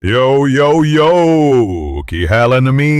Yo, yo, yo! की हाल enemy?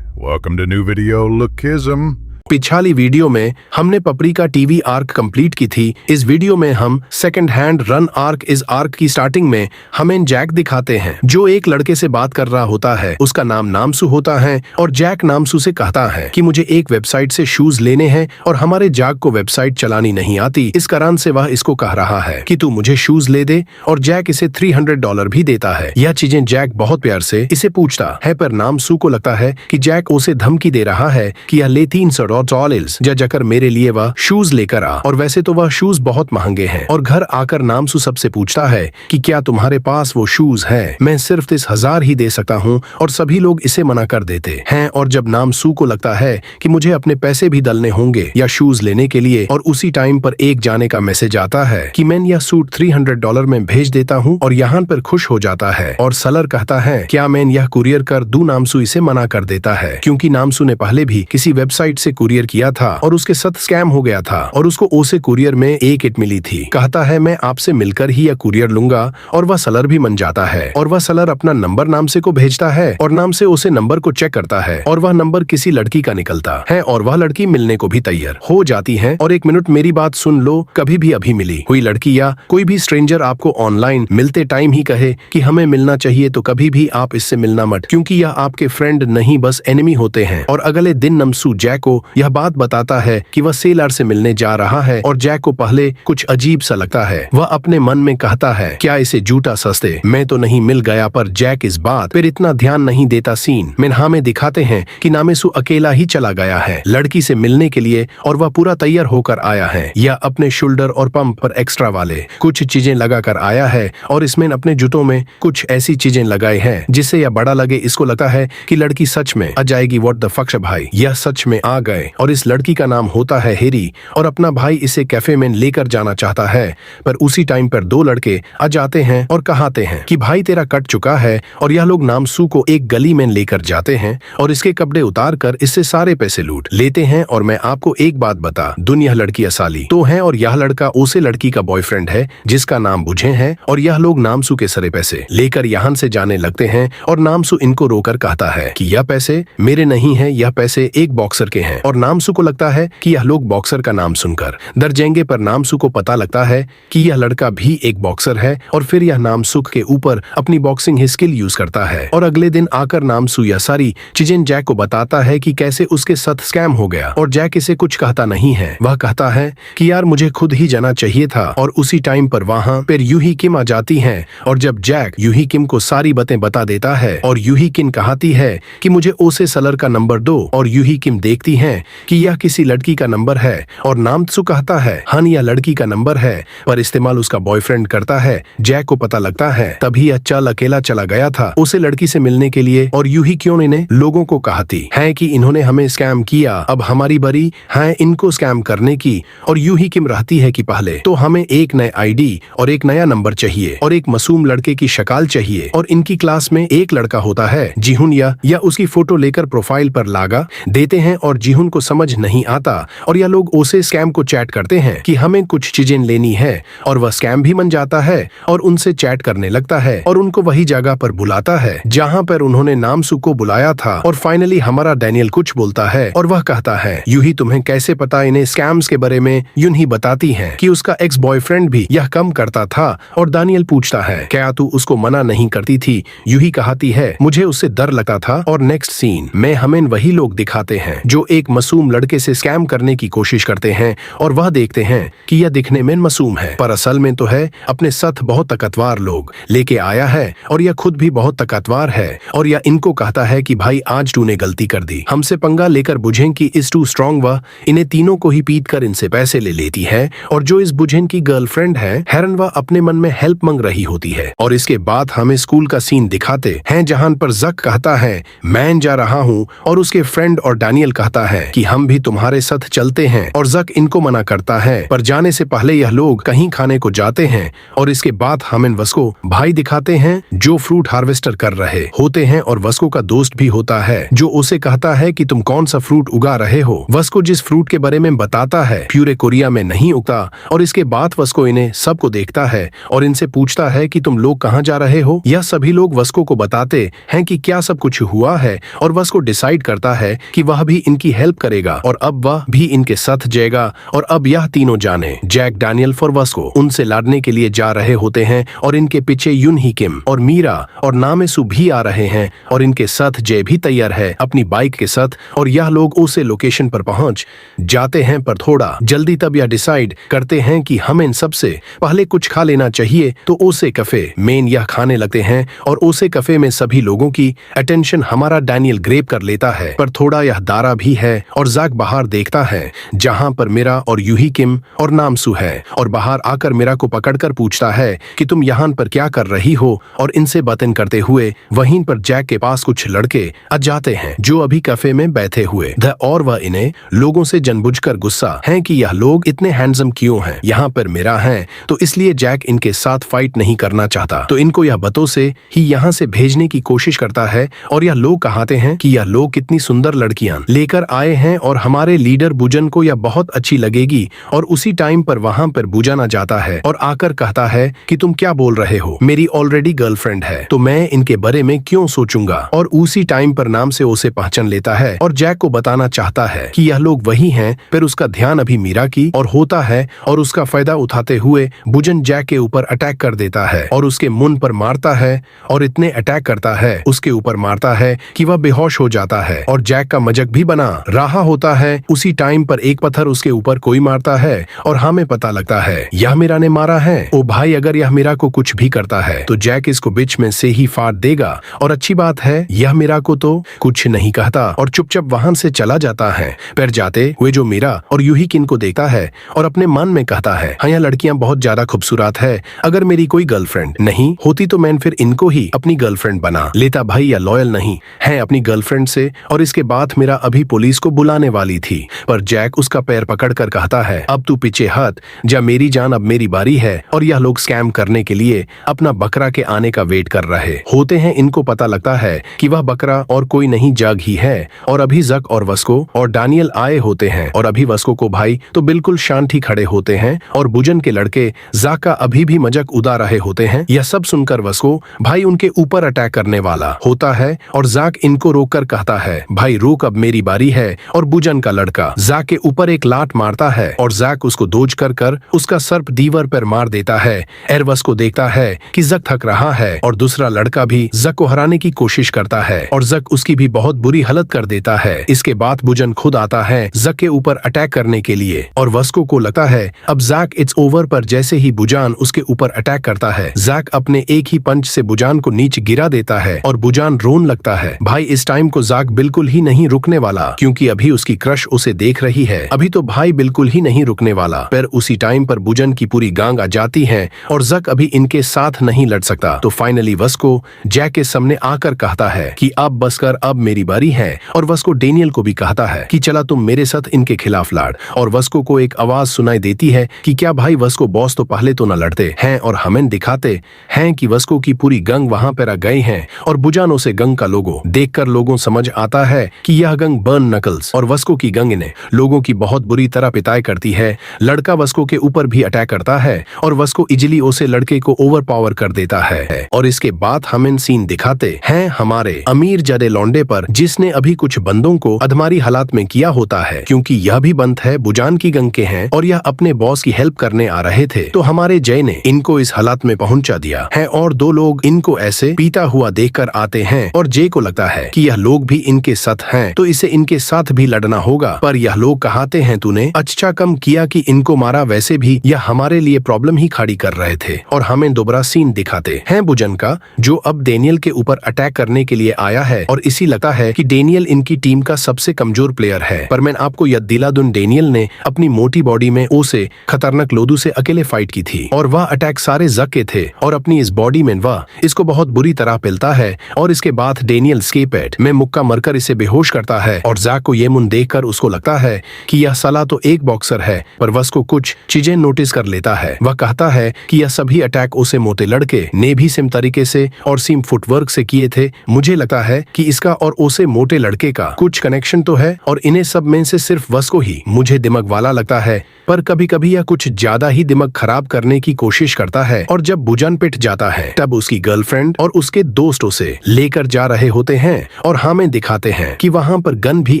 Welcome to new video, Lookism. पिछली video में हमने पपरिका टीवी आर्क कंप्लीट की थी। इस वीडियो में हम सेकंड हैंड रन आर्क इस आर्क की स्टार्टिंग में हमें जैक दिखाते हैं जो एक लड़के से बात कर रहा होता है। उसका नाम नामसू होता है और जैक नामसू से कहता है कि मुझे एक वेबसाइट से शूज लेने हैं और हमारे जैक को वेबसाइट चलानी नहीं आती। इस कारण से वह इसको कह रहा है कि तू मुझे शूज ले दे और जैक इसे $300 भी देता है। यह चीजें जैक बहुत प्यार से इसे पूछता है, पर नामसू को लगता है कि जैक उसे धमकी दे रहा है कि यह ले $300 जाकर मेरे लिए वह शूज लेकर आ। और वैसे तो वह शूज बहुत महंगे हैं। और घर आकर नामसू सबसे पूछता है कि क्या तुम्हारे पास वो शूज है? मैं सिर्फ 30,000 ही दे सकता हूँ। और सभी लोग इसे मना कर देते हैं। और जब नामसू को लगता है कि मुझे अपने पैसे भी डालने होंगे या शूज लेने के लिए, और उसी टाइम पर एक जाने का मैसेज आता है कि मैं यह सूट $300 में भेज देता हूँ, और यहाँ पर खुश हो जाता है। और सलर कहता है क्या मैं यह कुरियर कर दूं? नामसू इसे मना कर देता है क्योंकि नामसू ने पहले भी किसी वेबसाइट से कुरियर किया था और उसके साथ स्कैम हो गया था और उसको ओसे कुरियर में एक किट मिली थी। कहता है मैं आपसे मिलकर ही यह कुरियर लूंगा। और वह सलर भी मन जाता है और वह सलर अपना नंबर नामसे को भेजता है और नाम से उसे नंबर को चेक करता है और वह नंबर किसी लड़की का निकलता है और वह लड़की मिलने को भी तैयार हो जाती है। और एक मिनट मेरी बात सुन लो, कभी भी अभी मिली हुई लड़की या कोई भी स्ट्रेंजर आपको ऑनलाइन मिलते टाइम ही कहे कि हमें मिलना चाहिए तो कभी भी आप इससे मिलना मत, क्योंकि यह आपके फ्रेंड नहीं बस एनिमी होते हैं। और अगले दिन नामसू जैक को यह बात बताता है कि वह सेलर से मिलने जा रहा है और जैक को पहले कुछ अजीब सा लगता है। वह अपने मन में कहता है क्या इसे जूता सस्ते मैं तो नहीं मिल गया, पर जैक इस बात पर इतना ध्यान नहीं देता। सीन में हमें दिखाते हैं कि नामसू अकेला ही चला गया है लड़की से मिलने के लिए और वह पूरा तैयार होकर आया है। यह अपने शोल्डर और पंप पर एक्स्ट्रा वाले कुछ चीजें लगा कर आया है और इसमें अपने जूतों में कुछ ऐसी चीजें लगाई हैं जिससे यह बड़ा लगे। इसको लगता है कि लड़की सच में आ जाएगी। व्हाट द फक भाई, यह सच में आ गए। और इस लड़की का नाम होता है हेरी और अपना भाई इसे कैफे में लेकर जाना चाहता है, पर उसी टाइम पर दो लड़के आ जाते हैं और कहते हैं कि भाई तेरा कट चुका है। और यह लोग नामसू को एक गली में लेकर जाते हैं और इसके कपड़े उतार कर इससे सारे पैसे लूट लेते हैं। और मैं आपको एक बात बता दूं, यह लड़की असाली तो है और यह लड़का उसे लड़की का बॉयफ्रेंड है जिसका नाम बुझे है। और यह लोग नामसू के सारे पैसे लेकर यहाँ से जाने लगते हैं और नामसू इनको रोकर कहता है कि यह पैसे मेरे नहीं है, यह पैसे एक बॉक्सर के हैं। और नामसू को लगता है कि यह लोग बॉक्सर का नाम सुनकर डर जाएंगे, पर नामसू को पता लगता है कि यह लड़का भी एक बॉक्सर है। और फिर यह नामसू के ऊपर अपनी बॉक्सिंग स्किल यूज करता है। और अगले दिन आकर नामसू यह सारी चीजें जैक को बताता है कि कैसे उसके साथ स्कैम हो गया। और जैक इसे कुछ कहता नहीं है। वह कहता है कि यार मुझे खुद ही जाना चाहिए था। और उसी टाइम पर वहाँ पर यूही किम आ जाती है। और जब जैक यूही किम को सारी बातें बता देता है और यूही किम कहती है कि मुझे ओसे सलर का नंबर दो, और यूही किम देखती है कि यह किसी लड़की का नंबर है। और नामसू कहता है हाँ यह लड़की का नंबर है, पर इस्तेमाल उसका बॉयफ्रेंड करता है। जैक को पता लगता है तभी यह चल अकेला चला गया था उसे लड़की से मिलने के लिए। और यूही क्यों इन्हें लोगों को कहती है कि इन्होंने हमें स्कैम किया, अब हमारी बारी है इनको स्कैम करने की। और यूही किम रहती है कि पहले तो हमें एक नए आईडी और एक नया नंबर चाहिए और एक मासूम लड़के की शक्ल चाहिए। और इनकी क्लास में एक लड़का होता है जीहुन, या उसकी फोटो लेकर प्रोफाइल पर लगा देते हैं और जीहुन को समझ नहीं आता। और यह लोग उसे स्कैम को चैट करते हैं कि हमें कुछ चीजें लेनी है। और वह स्कैम भी मन जाता है और उनसे चैट करने लगता है और उनको वही जगह पर बुलाता है जहां पर उन्होंने नामसू को बुलाया था। और फाइनली हमारा डैनियल कुछ बोलता है और वह कहता है यूही तुम्हें कैसे पता? इन्हें स्कैम्स के बारे में यूं ही बताती है कि उसका एक्स बॉयफ्रेंड भी यह कम करता था। और डैनियल पूछता है क्या तू उसको मना नहीं करती थी? यूही कहती है मुझे उससे डर लगता था। और नेक्स्ट सीन में हमें वही लोग दिखाते हैं जो एक मासूम लड़के से स्कैम करने की कोशिश करते हैं। और वह देखते हैं कि यह दिखने में मासूम है पर असल में तो है अपने साथ बहुत ताकतवर लोग लेके आया है। और यह खुद भी बहुत ताकतवर है। और यह इनको कहता है कि भाई आज तूने गलती कर दी, हमसे पंगा लेकर बुझेन की इस टू स्ट्रॉन्ग। वह इन्हें तीनों को ही पीट कर इनसे पैसे ले लेती है। और जो इस बुझेन की गर्लफ्रेंड है हेरन, वह अपने मन में हेल्प मांग रही होती है। और इसके बाद हमें स्कूल का सीन दिखाते हैं जहां पर जक कहता है मैं जा रहा हूँ और उसके फ्रेंड और डैनियल कहता है कि हम भी तुम्हारे साथ चलते हैं, और जक इनको मना करता है, पर जाने से पहले यह लोग कहीं खाने को जाते हैं। और इसके बाद हम इन वस्को भाई दिखाते हैं जो फ्रूट हार्वेस्टर कर रहे होते हैं, और वस्को का दोस्त भी होता है जो उसे कहता है कि तुम कौन सा फ्रूट उगा रहे हो। वस्को जिस फ्रूट के बारे में बताता है प्यूरे कोरिया में नहीं उगता, और इसके बाद वस्को इन्हें सबको देखता है और इनसे पूछता है कि तुम लोग कहाँ जा रहे हो। यह सभी लोग वस्को को बताते हैं कि क्या सब कुछ हुआ है, और वस्को डिसाइड करता है कि वह भी इनकी हेल्प करेगा और अब वह भी इनके साथ जाएगा। और अब यह तीनों जाने जैक, डैनियल और वस्को उनसे लड़ने के लिए जा रहे होते हैं, और इनके पीछे यून ही किम और मीरा और नामेसु भी आ रहे हैं, और इनके साथ जय भी तैयार है अपनी बाइक के साथ। और यह लोग उसे लोकेशन पर पहुंच जाते हैं, पर थोड़ा जल्दी तब यह डिसाइड करते हैं कि हमें इन सबसे पहले कुछ खा लेना चाहिए। तो ओसे कैफे मेन यह खाने लगते हैं, और ओसे कैफे में सभी लोगों की अटेंशन हमारा डैनियल ग्रेब कर लेता है, पर थोड़ा यह दारा भी है। और जैक बाहर देखता है जहां पर मीरा और यूही किम और नामसू है, और बाहर आकर मीरा को पकड़कर पूछता है कि तुम यहाँ पर क्या कर रही हो। और इनसे बातें करते हुए वहीं पर जैक के पास कुछ लड़के आ जाते हैं जो अभी कैफे में बैठे हुए थे, और वह इन्हें लोगों से जानबूझकर गुस्सा है कि यह लोग इतने हैंडसम क्यों हैं। यहाँ पर मीरा है तो इसलिए जैक इनके साथ फाइट नहीं करना चाहता, तो इनको यह बातों से ही यहाँ से भेजने की कोशिश करता है। और यह लोग कहते हैं कि यह लोग कितनी सुंदर लड़कियां लेकर आए हैं, और हमारे लीडर बुजन को यह बहुत अच्छी लगेगी। और उसी टाइम पर वहां पर बुजन आ जाता है और आकर कहता है कि तुम क्या बोल रहे हो, मेरी ऑलरेडी गर्लफ्रेंड है, तो मैं इनके बारे में क्यों सोचूंगा। और उसी टाइम पर नाम से उसे पहचान लेता है और जैक को बताना चाहता है कि यह लोग वही हैं, फिर उसका ध्यान अभी मीरा की और होता है, और उसका फायदा उठाते हुए बुजन जैक के ऊपर अटैक कर देता है और उसके मुंह पर मारता है, और इतने अटैक करता है उसके ऊपर मारता है कि वह बेहोश हो जाता है, और जैक का मजाक भी बना रहा होता है। उसी टाइम पर एक पत्थर उसके ऊपर कोई मारता है, और हमें पता लगता है यह मीरा ने मारा है। ओ भाई, अगर यह मीरा को कुछ भी करता है तो जैक इसको बीच में से ही फाड़ देगा। और अच्छी बात है यह मीरा को तो कुछ नहीं कहता और चुपचाप वहां से चला जाता है। पर जाते हुए जो मीरा और यूही किन को देखता है और अपने मन में कहता है, हाँ, यह लड़कियां बहुत ज्यादा खूबसूरत है, अगर मेरी कोई गर्लफ्रेंड नहीं होती तो मैं फिर इनको ही अपनी गर्लफ्रेंड बना लेता। भाई, या लॉयल नहीं है अपनी गर्लफ्रेंड से। और इसके बाद मीरा अभी पुलिस को बुलाने वाली थी, पर जैक उसका पैर पकड़कर कहता है, अब तू पीछे हट जा मेरी जान, अब मेरी बारी है। और यह लोग स्कैम करने के लिए अपना बकरा के आने का वेट कर रहे होते हैं। इनको पता लगता है कि वह बकरा और कोई नहीं जग ही है, और अभी जक और वस्को और डैनियल आए होते हैं, और अभी वस्को को भाई तो बिल्कुल शांत ही खड़े होते हैं, और बुजन के लड़के जक का अभी भी मजाक उड़ा रहे होते हैं। यह सब सुनकर वस्को भाई उनके ऊपर अटैक करने वाला होता है, और जक इनको रोककर कहता है, भाई रुक, अब मेरी बारी है। और बुजन का लड़का जक के ऊपर एक लात मारता है, और जक उसको दोज कर उसका सर्प दीवार पर मार देता है। एरवस को देखता है कि जक थक रहा है, और दूसरा लड़का भी जक को हराने की कोशिश करता है, और जक उसकी भी बहुत बुरी हालत कर देता है। इसके बाद बुजन खुद आता है जक के ऊपर अटैक करने के लिए, और वस्को को लगता है अब जक इट्स ओवर, पर जैसे ही बुजान उसके ऊपर अटैक करता है, जक अपने एक ही पंच से बुजान को नीचे गिरा देता है, और बुजान रोन लगता है। भाई, इस टाइम को जक बिल्कुल ही नहीं रुकने वाला, क्योंकि अभी उसकी क्रश उसे देख रही है। अभी तो भाई बिल्कुल ही नहीं रुकने वाला। पर उसी टाइम पर बुजन की पूरी गांग आ जाती है, और जक अभी इनके साथ नहीं लड़ सकता। तो फाइनली वस्को जैक के सामने आकर कहता है कि अब बस कर, अब मेरी बारी है। और वस्को डेनियल को भी कहता है कि चला तुम मेरे साथ इनके खिलाफ लड़। और वस्को को एक आवाज सुनाई देती है कि क्या भाई वस्को बॉस तो पहले तो न लड़ते हैं, और हमें दिखाते हैं कि वस्को की पूरी गंग वहां पर आ गए हैं, और बुजानों से गंग का लोगो देखकर लोगों समझ आता है कि यह गंग बर्न नकल्स और वस्को की गंग ने लोगों की बहुत बुरी तरह पिटाई करती है। लड़का वस्को के ऊपर भी अटैक करता है, और वस्को इजिली उसे लड़के को ओवर पावर कर देता है। और इसके बाद हमें सीन दिखाते हैं हमारे अमीर जदे लौंडे पर, जिसने अभी कुछ बंदों को अधमारी हालात में किया होता है, क्योंकि यह भी बंद है बुजान की गंग के हैं, और यह अपने बॉस की हेल्प करने आ रहे थे। तो हमारे जय ने इनको इस हालात में पहुंचा दिया है, और दो लोग इनको ऐसे पीता हुआ देखकर आते हैं, और जय को लगता है कि यह लोग भी इनके साथ हैं, तो इसे इनके साथ भी लड़ना होगा। पर यह लोग कहते हैं, तूने अच्छा कम किया कि इनको मारा, वैसे भी यह हमारे लिए प्रॉब्लम ही खड़ी कर रहे थे। और हमें दोबारा सीन दिखाते हैं बुजन का, जो अब डेनियल के ऊपर अटैक करने के लिए आया है, और इसी लगता है कि डेनियल इनकी टीम का सबसे कमजोर प्लेयर है। पर मैं आपको याद दिला दूं, डेनियल ने अपनी मोटी बॉडी में ओसे खतरनाक लोदू से अकेले फाइट की थी, और वह अटैक सारे जक के थे, और अपनी इस बॉडी में वह इसको बहुत बुरी तरह पिलता है। और इसके बाद डेनियल स्केपेट में मुक्का मरकर इसे बेहोश करता है, और जक को ये मुन देखकर उसको लगता है कि यह साला तो एक बॉक्सर है, पर वस को कुछ चीजें नोटिस कर लेता है। वह कहता है कि यह सभी अटैक उसे मोटे लड़के ने भी सेम तरीके से और सेम फुटवर्क से किए थे। मुझे लगता है कि इसका और उसे मोटे लड़के का कुछ कनेक्शन तो है और इन्हें सब में से सिर्फ वस को ही मुझे दिमाग वाला लगता है, पर कभी कभी यह कुछ ज्यादा ही दिमाग खराब करने की कोशिश करता है। और जब बुजन पिट जाता है तब उसकी गर्लफ्रेंड और उसके दोस्त उसे लेकर जा रहे होते हैं और हमें दिखाते हैं कि वहां पर गन भी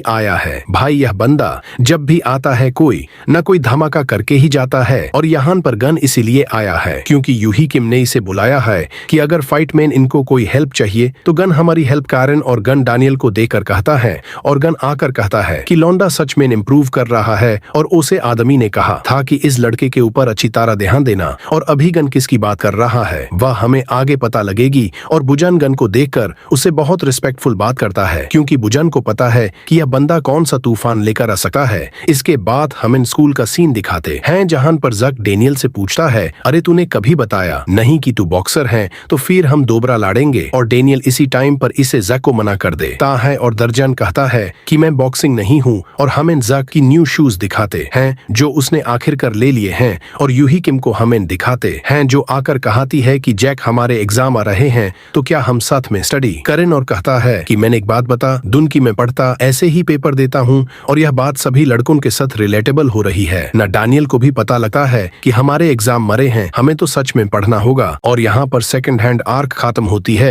आया है। भाई यह बंदा जब भी आता है कोई न कोई धमाका करके ही जाता है और यहाँ पर गन इसीलिए आया है क्योंकि यूही किम ने इसे बुलाया है कि अगर फाइट में इनको कोई हेल्प चाहिए तो गन हमारी हेल्प कारण, और गन डैनियल को देकर कहता है और गन आकर कहता है कि लौंडा सच में इम्प्रूव कर रहा है और उसे आदमी ने कहा था कि इस लड़के के ऊपर अच्छी तरह ध्यान देना। और अभी गन किसकी बात कर रहा है वह हमें आगे पता लगेगी। और बुजन गन को देखकर उसे बहुत रिस्पेक्टफुल बात करता है क्योंकि बुजन को पता है कि यह बंदा कौन सा तूफान लेकर आ सकता है। इसके बाद हमें स्कूल का सीन दिखाते हैं जहां पर जक डेनियल से पूछता है, अरे तूने कभी बताया नहीं कि तू बॉक्सर है, तो फिर हम दोबरा लड़ेंगे। और डेनियल इसी टाइम पर इसे जक को मना कर देता है और दर्जन कहता है कि मैं बॉक्सिंग नहीं हूँ। और हमें जक की न्यू शूज दिखाते हैं जो उसने आखिरकार ले लिए हैं और यूही किम को हमें दिखाते हैं जो आकर कहती है कि जैक हमारे एग्जाम आ रहे हैं तो क्या हम साथ में स्टडी करें। और कहता है कि मैंने एक बात बता दुन की मैं पढ़ता ऐसे ही पेपर देता हूँ। और यह बात सभी लड़कों के साथ रिलेटेबल हो रही है। न डैनियल को भी पता लगता है कि हमारे एग्जाम मरे हैं, हमें तो सच में पढ़ना होगा। और यहाँ पर सेकंड हैंड आर्क खत्म होती है।